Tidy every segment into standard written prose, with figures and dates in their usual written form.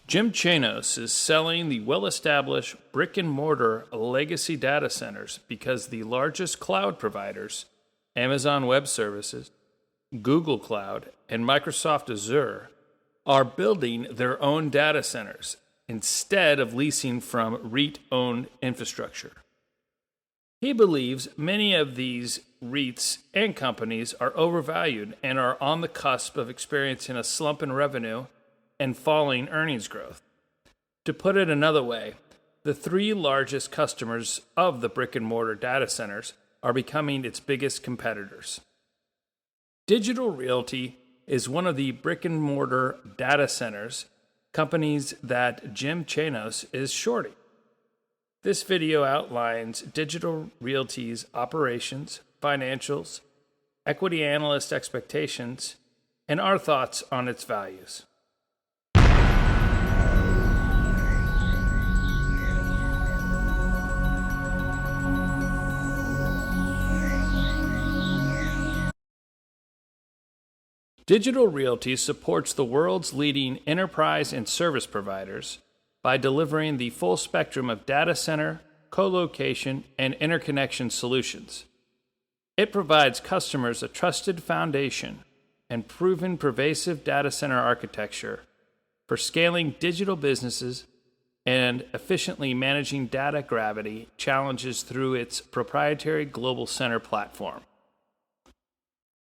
Jim Chanos is selling the well-established brick-and-mortar legacy data centers because the largest cloud providers, Amazon Web Services, Google Cloud, and Microsoft Azure, are building their own data centers instead of leasing from REIT-owned infrastructure. He believes many of these REITs and companies are overvalued and are on the cusp of experiencing a slump in revenue and falling earnings growth. To put it another way, the three largest customers of the brick-and-mortar data centers are becoming its biggest competitors. Digital Realty is one of the brick-and-mortar data centers companies that Jim Chanos is shorting. This video outlines Digital Realty's operations, financials, equity analyst expectations, and our thoughts on its values. Digital Realty supports the world's leading enterprise and service providers by delivering the full spectrum of data center, co-location, and interconnection solutions. It provides customers a trusted foundation and proven pervasive data center architecture for scaling digital businesses and efficiently managing data gravity challenges through its proprietary global center platform.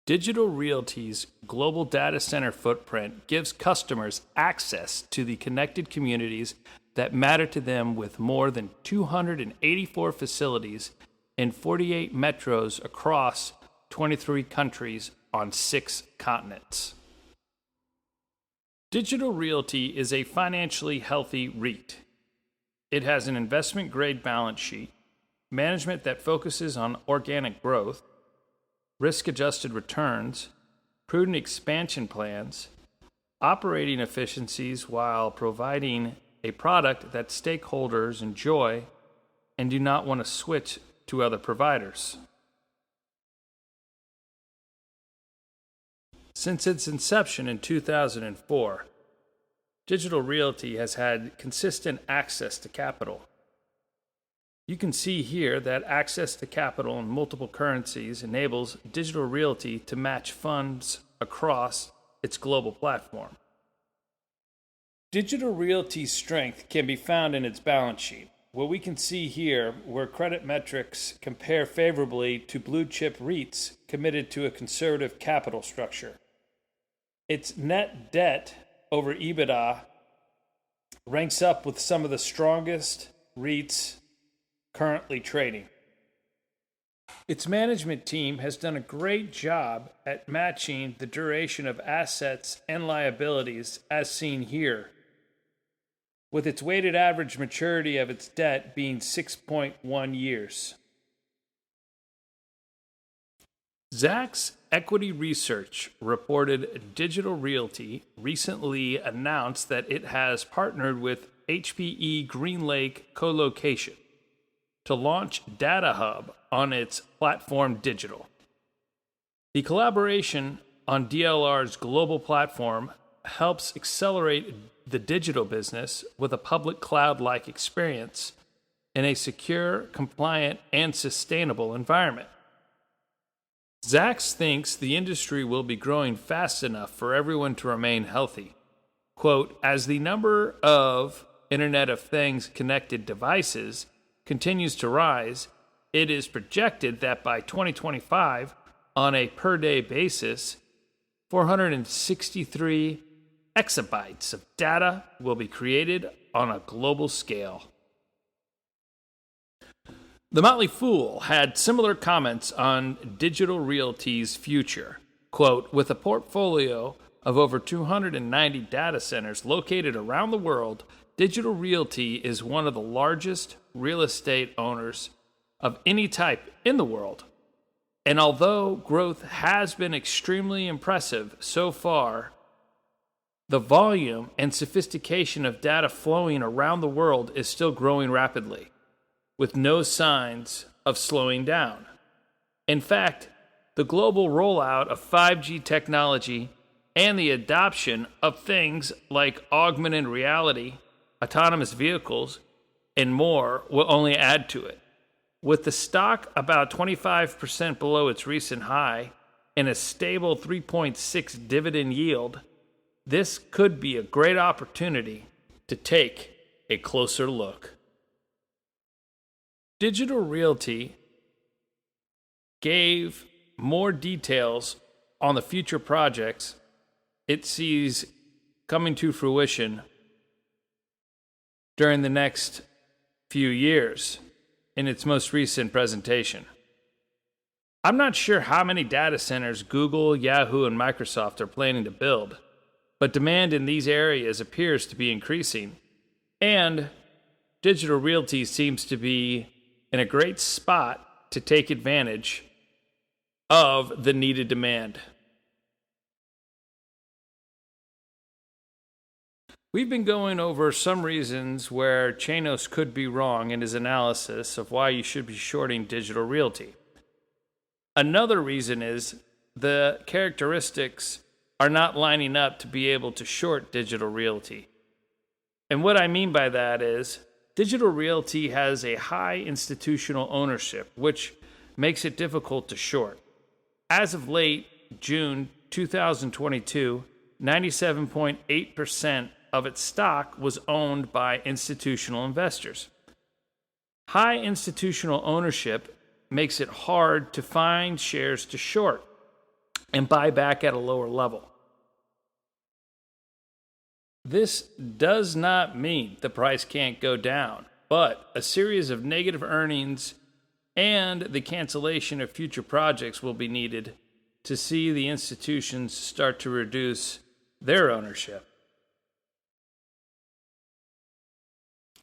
Digital Realty's global data center footprint gives customers access to the connected communities that matter to them with more than 284 facilities in 48 metros across 23 countries on 6 continents. Digital Realty is a financially healthy REIT. It has an investment-grade balance sheet, management that focuses on organic growth, risk-adjusted returns, prudent expansion plans, operating efficiencies while providing a product that stakeholders enjoy and do not want to switch to other providers. Since its inception in 2004, Digital Realty has had consistent access to capital. You can see here that access to capital in multiple currencies enables Digital Realty to match funds across its global platform. Digital Realty's strength can be found in its balance sheet. What we can see here, where credit metrics compare favorably to blue-chip REITs committed to a conservative capital structure. Its net debt over EBITDA ranks up with some of the strongest REITs currently trading. Its management team has done a great job at matching the duration of assets and liabilities as seen here, with its weighted average maturity of its debt being 6.1 years. Zacks Equity Research reported Digital Realty recently announced that it has partnered with HPE GreenLake Co-Location to launch Data Hub on its platform Digital. The collaboration on DLR's global platform helps accelerate the digital business with a public cloud-like experience in a secure, compliant, and sustainable environment. Zacks thinks the industry will be growing fast enough for everyone to remain healthy. Quote, as the number of Internet of Things connected devices continues to rise, it is projected that by 2025, on a per-day basis, 463 exabytes of data will be created on a global scale. The Motley Fool had similar comments on Digital Realty's future. Quote, with a portfolio of over 290 data centers located around the world, Digital Realty is one of the largest real estate owners of any type in the world. And although growth has been extremely impressive so far, the volume and sophistication of data flowing around the world is still growing rapidly, with no signs of slowing down. In fact, the global rollout of 5G technology and the adoption of things like augmented reality, autonomous vehicles, and more will only add to it. With the stock about 25% below its recent high and a stable 3.6 dividend yield, this could be a great opportunity to take a closer look. Digital Realty gave more details on the future projects it sees coming to fruition during the next few years in its most recent presentation. I'm not sure how many data centers Google, Yahoo, and Microsoft are planning to build, but demand in these areas appears to be increasing, and Digital Realty seems to be in a great spot to take advantage of the needed demand. We've been going over some reasons where Chanos could be wrong in his analysis of why you should be shorting Digital Realty. Another reason is the characteristics are not lining up to be able to short Digital Realty. And what I mean by that is Digital Realty has a high institutional ownership, which makes it difficult to short. As of late June 2022, 97.8% of its stock was owned by institutional investors. High institutional ownership makes it hard to find shares to short and buy back at a lower level. This does not mean the price can't go down, but a series of negative earnings and the cancellation of future projects will be needed to see the institutions start to reduce their ownership.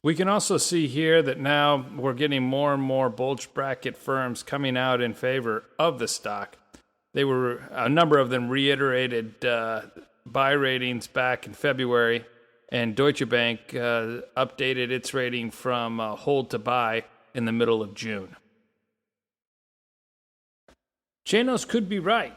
We can also see here that now we're getting more and more bulge bracket firms coming out in favor of the stock. A number of them reiterated buy ratings back in February, and Deutsche Bank updated its rating from hold to buy in the middle of June. Chanos could be right.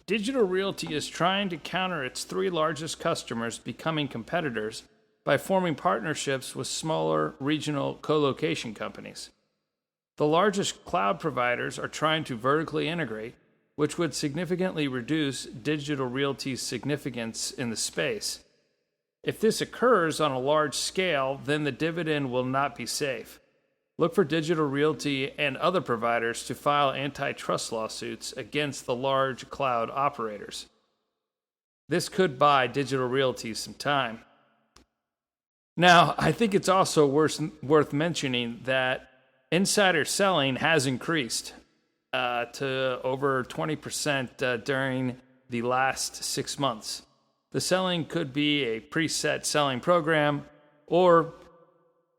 Digital Realty is trying to counter its three largest customers becoming competitors by forming partnerships with smaller regional co-location companies. The largest cloud providers are trying to vertically integrate, which would significantly reduce Digital Realty's significance in the space. If this occurs on a large scale, then the dividend will not be safe. Look for Digital Realty and other providers to file antitrust lawsuits against the large cloud operators. This could buy Digital Realty some time. Now, I think it's also worth mentioning that insider selling has increased to over 20% during the last 6 months. The selling could be a preset selling program, or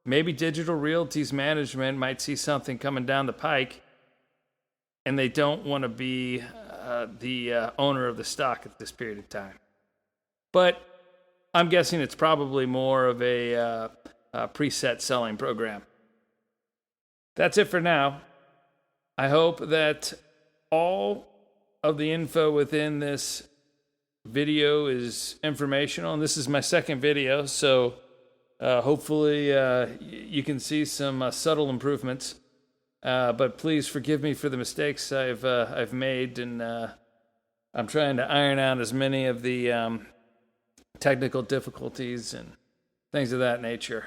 maybe Digital Realty's management might see something coming down the pike and they don't want to be the owner of the stock at this period of time. But I'm guessing it's probably more of a preset selling program. That's it for now. I hope that all of the info within this video is informational. And this is my second video, so hopefully you can see some subtle improvements. But please forgive me for the mistakes I've made, and I'm trying to iron out as many of the technical difficulties and things of that nature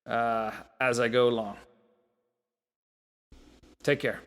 as I go along. Take care.